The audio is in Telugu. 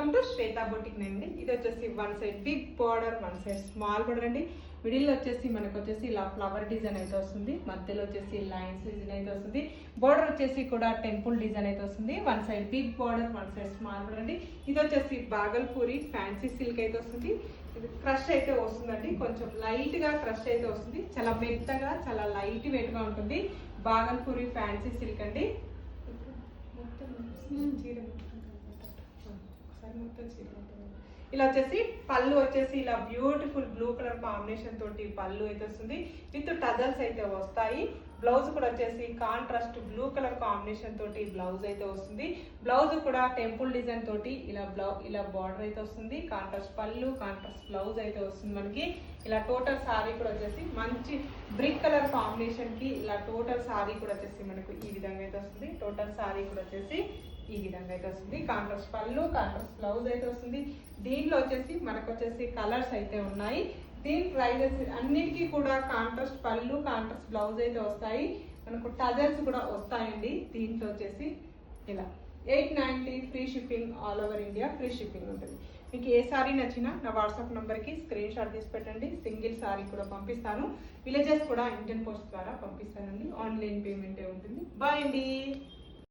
వెల్కమ్ టు శ్వేతా బొటిక్ అండి. ఇది వచ్చేసి one side big border, one side small border అండి. మిడిల్ వచ్చేసి మనకు వచ్చేసి ఇలా ఫ్లవర్ డిజైన్ అయితే వస్తుంది, మధ్యలో వచ్చేసి లైన్స్ డిజైన్ అయితే వస్తుంది, బార్డర్ వచ్చేసి కూడా టెంపుల్ డిజైన్ అయితే వస్తుంది. One side big border, one side small border అండి. ఇది వచ్చేసి బాగల్పూరి ఫ్యాన్సీ సిల్క్ అయితే వస్తుంది. ఇది క్రష్ అయితే వస్తుందండి, కొంచెం లైట్ గా క్రష్ అయితే వస్తుంది. చాలా మెత్తగా, చాలా లైట్ వెయిట్ గా ఉంటుంది. బాగల్పూరి ఫ్యాన్సీ సిల్క్ అండి. ఇలా వచ్చేసి పళ్ళు వచ్చేసి ఇలా బ్యూటిఫుల్ బ్లూ కలర్ కాంబినేషన్ తోటి పళ్ళు అయితే వస్తుంది, విత్ టజల్స్ అయితే వస్తాయి. బ్లౌజ్ కూడా వచ్చేసి కాంట్రాస్ట్ బ్లూ కలర్ కాంబినేషన్ తోటి బ్లౌజ్ అయితే వస్తుంది. బ్లౌజ్ కూడా టెంపుల్ డిజైన్ తోటి ఇలా బార్డర్ అయితే వస్తుంది. కాంట్రాస్ట్ పళ్ళు, కాంట్రాస్ట్ బ్లౌజ్ అయితే వస్తుంది మనకి. ఇలా టోటల్ సారీ కూడా వచ్చేసి మంచి బ్రిక్ కలర్ కాంబినేషన్ కి ఇలా టోటల్ సారీ కూడా వచ్చేసి మనకు ఈ విధంగా అయితే వస్తుంది. టోటల్ సారీ కూడా వచ్చేసి ఈ విధంగా అయితే వస్తుంది. కాంట్రాస్ట్ పళ్ళు, కాంట్రాస్ట్ బ్లౌజ్ అయితే వస్తుంది. దీనిలో వచ్చేసి మనకు వచ్చేసి కలర్స్ అయితే ఉన్నాయి. దీని ప్రైజెస్ అన్నిటికీ కూడా కాంట్రాస్ట్ పళ్ళు, కాంట్రాస్ట్ బ్లౌజ్ అయితే వస్తాయి. మనకు టజల్స్ కూడా వస్తాయండి. దీంట్లో వచ్చేసి ఇలా 890 free shipping, all over India free shipping ఉంటుంది. మీకు ఏ సారీ నచ్చినా నా వాట్సాప్ నెంబర్కి స్క్రీన్ షాట్ తీసి పెట్టండి. సింగిల్ సారీ కూడా పంపిస్తాను. విలేజెస్ కూడా ఇండియన్ పోస్ట్ ద్వారా పంపిస్తానండి. ఆన్లైన్ పేమెంటే ఉంటుంది. బాయ్ అండి.